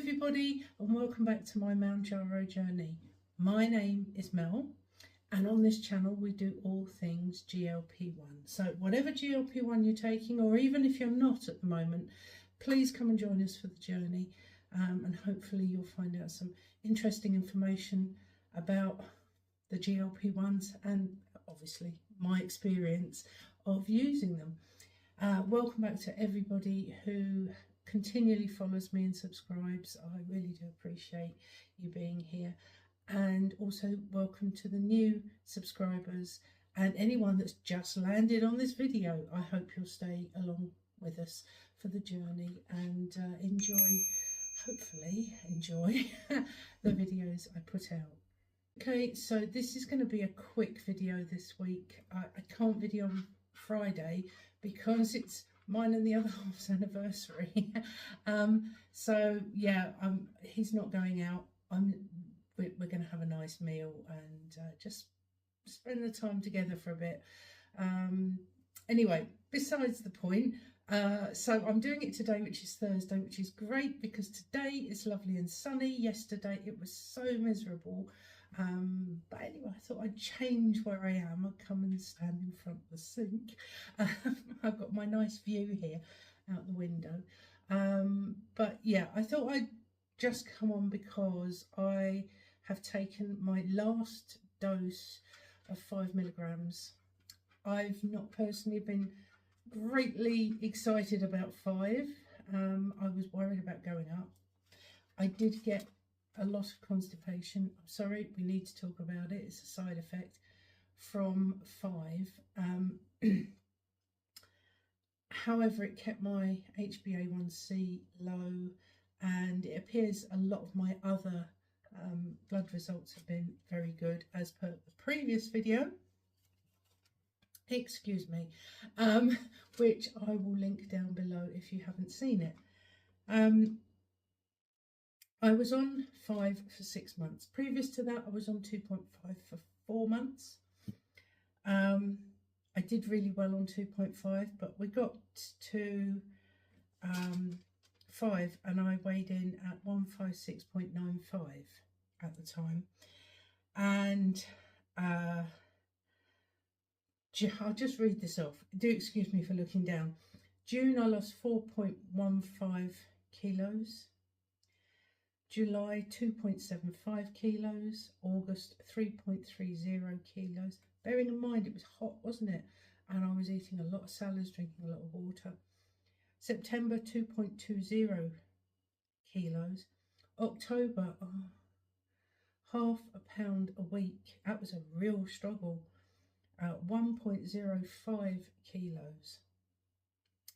everybody, and welcome back to my Mounjaro journey. My name is Mel, and on this channel we do all things GLP-1. So whatever GLP-1 you're taking, or even if you're not at the moment, please come and join us for the journey, and hopefully you'll find out some interesting information about the GLP-1s and obviously my experience of using them. Welcome back to everybody who continually follows me and subscribes. I really do appreciate you being here, and also welcome to the new subscribers and anyone that's just landed on this video. I hope you'll stay along with us for the journey and hopefully enjoy the videos I put out. Okay, so this is going to be a quick video this week. I can't video on Friday because it's mine and the other half's anniversary. So yeah, he's not going out. We're going to have a nice meal and just spend the time together for a bit. Anyway, besides the point, so I'm doing it today, which is Thursday, which is great because today is lovely and sunny. Yesterday it was so miserable. But anyway, I thought I'd change where I am. I'd come and stand in front of the sink. I've got my nice view here out the window. But yeah, I thought I'd just come on because I have taken my last dose of 5 milligrams. I've not personally been greatly excited about 5. I was worried about going up. I did get a lot of constipation. I'm sorry, we need to talk about it. It's a side effect from 5. However, it kept my HbA1c low, and it appears a lot of my other blood results have been very good, as per the previous video. Excuse me, which I will link down below if you haven't seen it. I was on 5 for 6 months. Previous to that, I was on 2.5 for 4 months. I did really well on 2.5, but we got to 5 and I weighed in at 156.95 at the time. And I'll just read this off. Do excuse me for looking down. June, I lost 4.15 kilos. July 2.75 kilos, August 3.30 kilos. Bearing in mind it was hot, wasn't it? And I was eating a lot of salads, drinking a lot of water. September 2.20 kilos. October, half a pound a week. That was a real struggle. 1.05 kilos.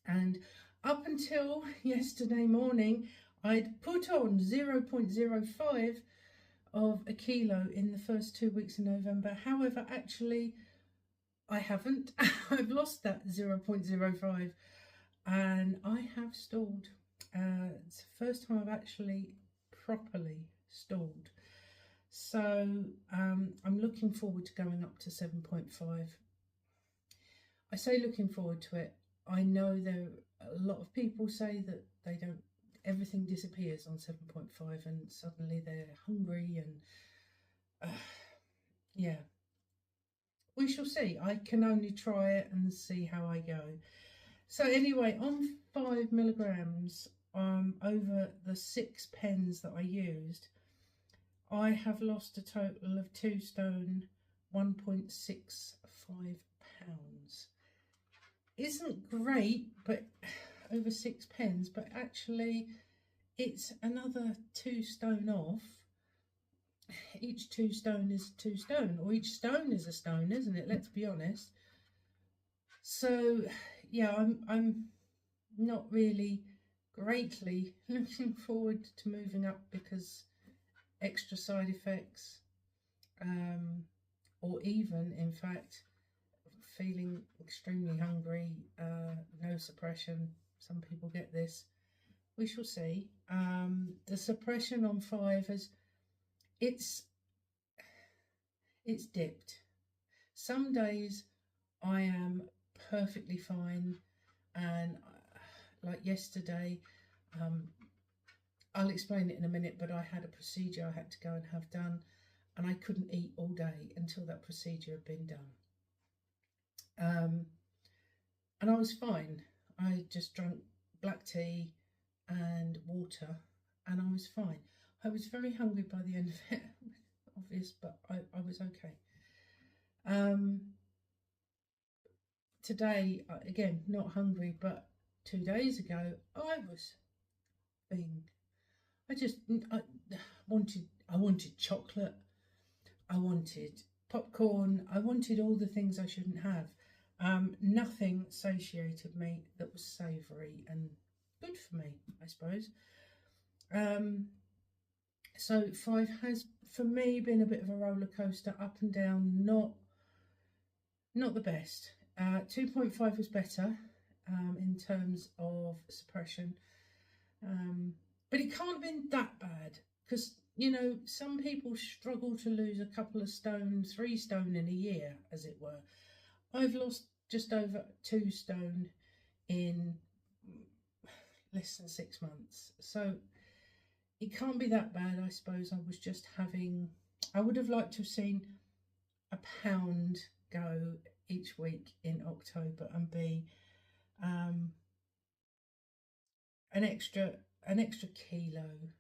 And up until yesterday morning, I'd put on 0.05 of a kilo in the first 2 weeks of November. However, actually, I haven't. I've lost that 0.05 and I have stalled. It's the first time I've actually properly stalled. So I'm looking forward to going up to 7.5. I say looking forward to it. I know there a lot of people say that they don't. Everything disappears on 7.5 and suddenly they're hungry and yeah, we shall see. I can only try it and see how I go. So anyway, on 5 milligrams over the 6 pens that I used, I have lost a total of 2 stone 1.65 pounds. Isn't great, but over 6 pens, but actually it's another 2 stone off. Each 2 stone is 2 stone, or each stone is a stone, isn't it? Let's be honest. So yeah, I'm not really greatly looking forward to moving up because extra side effects, or even in fact feeling extremely hungry, no suppression. Some people get this. We shall see. The suppression on 5 has it's dipped. Some days I am perfectly fine, and like yesterday, I'll explain it in a minute, but I had a procedure I had to go and have done, and I couldn't eat all day until that procedure had been done. And I was fine. I just drank black tea and water, and I was fine. I was very hungry by the end of it, obvious, but I was okay. Today, again, not hungry, but 2 days ago, I was being. I wanted chocolate. I wanted popcorn. I wanted all the things I shouldn't have. Nothing satiated me that was savoury and good for me, I suppose. So 5 has, for me, been a bit of a roller coaster, up and down, not the best. 2.5 was better in terms of suppression, but it can't have been that bad, because, you know, some people struggle to lose a couple of stone, 3 stone in a year, as it were. I've lost just over 2 stone in less than 6 months, so it can't be that bad. I suppose I was just having, I would have liked to have seen a pound go each week in October and be an extra kilo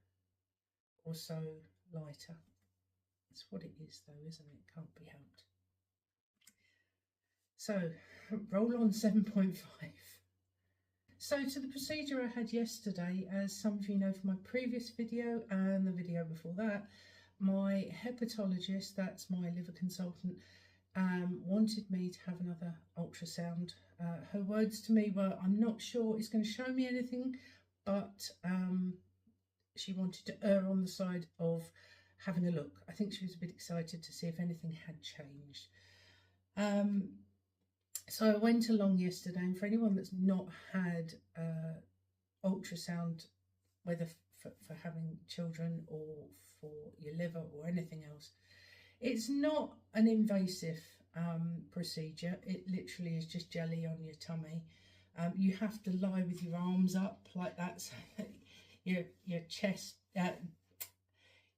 or so lighter. That's what it is, though, isn't it? Can't be helped. So roll on 7.5. So to the procedure I had yesterday, as some of you know from my previous video and the video before that, my hepatologist, that's my liver consultant, wanted me to have another ultrasound. Her words to me were, I'm not sure it's going to show me anything, but she wanted to err on the side of having a look. I think she was a bit excited to see if anything had changed. So I went along yesterday, and for anyone that's not had ultrasound, whether for having children or for your liver or anything else, it's not an invasive procedure. It literally is just jelly on your tummy. You have to lie with your arms up like that, so that your chest,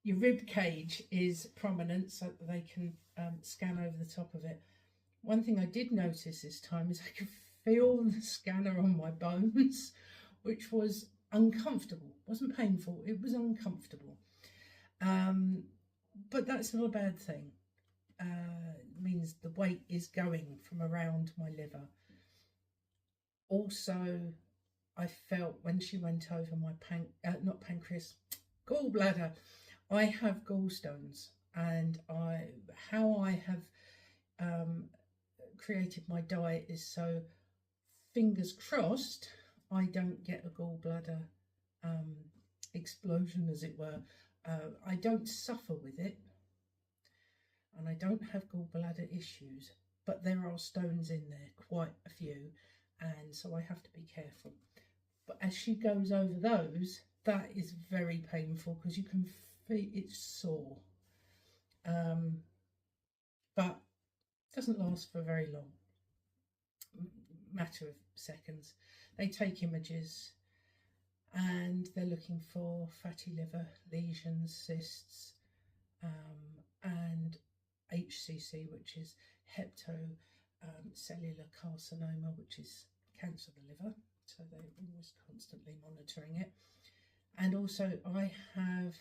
your rib cage is prominent, so that they can scan over the top of it. One thing I did notice this time is I could feel the scanner on my bones, which was uncomfortable. It wasn't painful, it was uncomfortable. But that's not a bad thing. It means the weight is going from around my liver. Also, I felt when she went over my gallbladder. I have gallstones, and how I have created my diet is so, fingers crossed, I don't get a gallbladder explosion, as it were. I don't suffer with it, and I don't have gallbladder issues, but there are stones in there, quite a few, and so I have to be careful. But as she goes over those, that is very painful, because you can feel it's sore. But doesn't last for very long, matter of seconds. They take images, and they're looking for fatty liver lesions, cysts, and HCC, which is hepatocellular carcinoma, which is cancer of the liver. So they're always constantly monitoring it. And also I have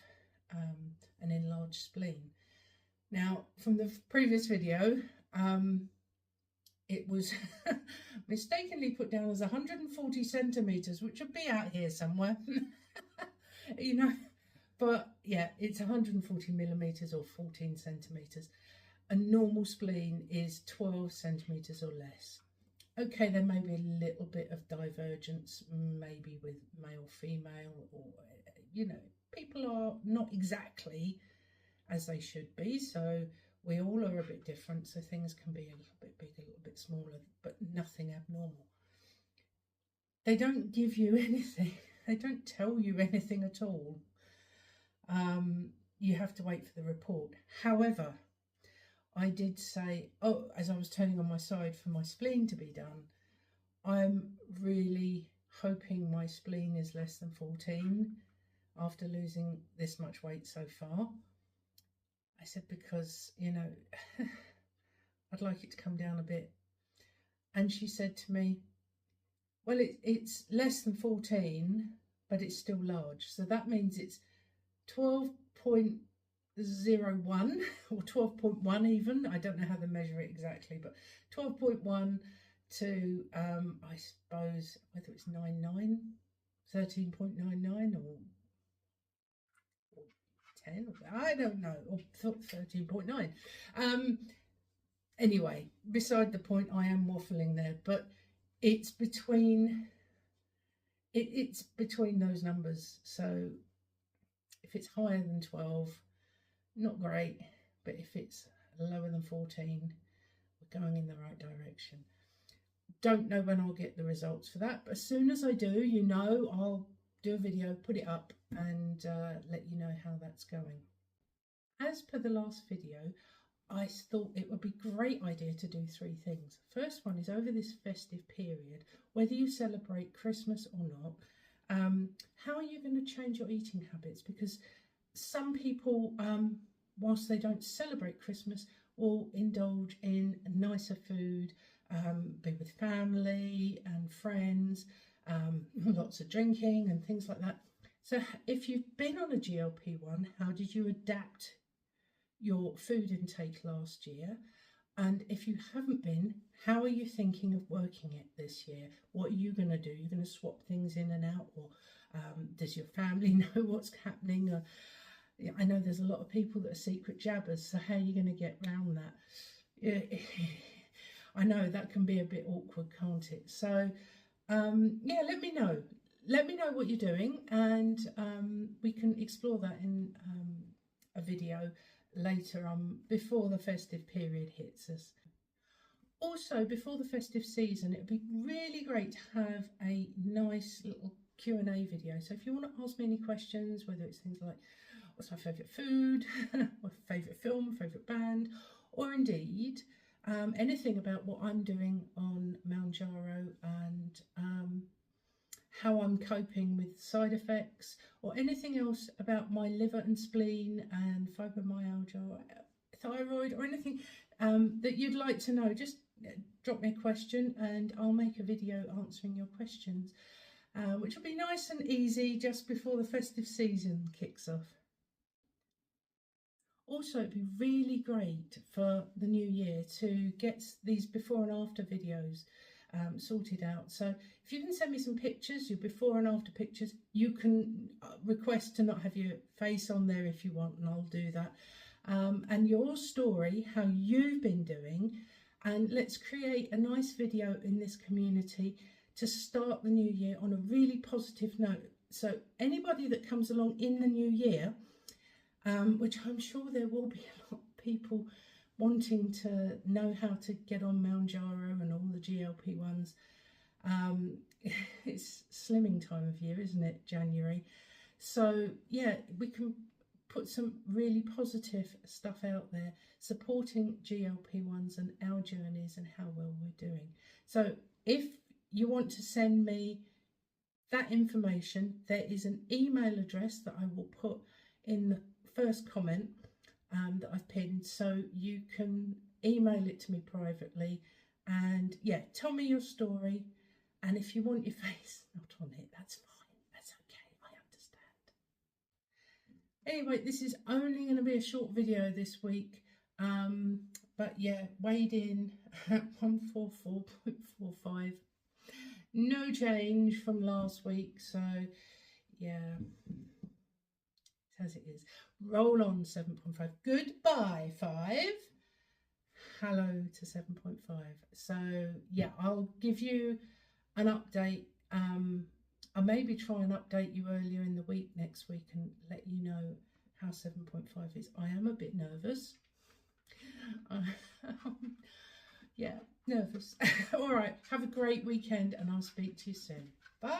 an enlarged spleen. Now, from the previous video, it was mistakenly put down as 140 centimetres, which would be out here somewhere, you know, but yeah, it's 140 millimetres or 14 centimetres. A normal spleen is 12 centimetres or less. Okay, there may be a little bit of divergence, maybe with male, female, or, you know, people are not exactly as they should be, so we all are a bit different, so things can be a little bit big, a little bit smaller, but nothing abnormal. They don't give you anything, they don't tell you anything at all. You have to wait for the report. However, I did say, as I was turning on my side for my spleen to be done, I'm really hoping my spleen is less than 14. after losing this much weight so far. I said, because, you know, I'd like it to come down a bit. And she said to me, well, it's less than 14, but it's still large. So that means it's 12.01 or 12.1 even. I don't know how they measure it exactly, but 12.1 to, I suppose, whether it's 99, 13.99 or 10, I don't know, or 13.9. Anyway, beside the point, I am waffling there, but it's between those numbers. So if it's higher than 12, not great, but if it's lower than 14, we're going in the right direction. Don't know when I'll get the results for that, but as soon as I do, you know, I'll do a video, put it up, and let you know how that's going. As per the last video, I thought it would be a great idea to do 3 things. First one is, over this festive period, whether you celebrate Christmas or not, how are you going to change your eating habits? Because some people, whilst they don't celebrate Christmas, will indulge in nicer food, be with family and friends, lots of drinking and things like that. So if you've been on a GLP-1, how did you adapt your food intake last year? And if you haven't been, how are you thinking of working it this year? What are you going to do? You're going to swap things in and out, or does your family know what's happening? I know there's a lot of people that are secret jabbers, so how are you going to get around that? I know that can be a bit awkward, can't it? So yeah, let me know. Let me know what you're doing, and we can explore that in a video later on, before the festive period hits us. Also, before the festive season, it would be really great to have a nice little Q&A video. So if you want to ask me any questions, whether it's things like, what's my favourite food, my favourite film, favourite band, or indeed anything about what I'm doing on Mounjaro and how I'm coping with side effects, or anything else about my liver and spleen and fibromyalgia, or thyroid, or anything that you'd like to know, just drop me a question and I'll make a video answering your questions, which will be nice and easy just before the festive season kicks off. Also, it'd be really great for the new year to get these before and after videos sorted out. So if you can send me some pictures, your before and after pictures, you can request to not have your face on there if you want, and I'll do that. And your story, how you've been doing, and let's create a nice video in this community to start the new year on a really positive note. So anybody that comes along in the new year, which I'm sure there will be a lot of people wanting to know how to get on Mounjaro and all the GLP-1s. It's slimming time of year, isn't it? January. So yeah, we can put some really positive stuff out there supporting GLP-1s and our journeys and how well we're doing. So if you want to send me that information, there is an email address that I will put in the first comment that I've pinned, so you can email it to me privately, and yeah, tell me your story. And if you want your face not on it, that's fine, that's okay, I understand. Anyway, this is only going to be a short video this week, but yeah, weighed in at 144.45, no change from last week, so yeah, as it is. Roll on 7.5. Goodbye 5. Hello to 7.5. So yeah, I'll give you an update. I'll maybe try and update you earlier in the week next week and let you know how 7.5 is. I am a bit nervous. Yeah, nervous. All right, have a great weekend and I'll speak to you soon. Bye.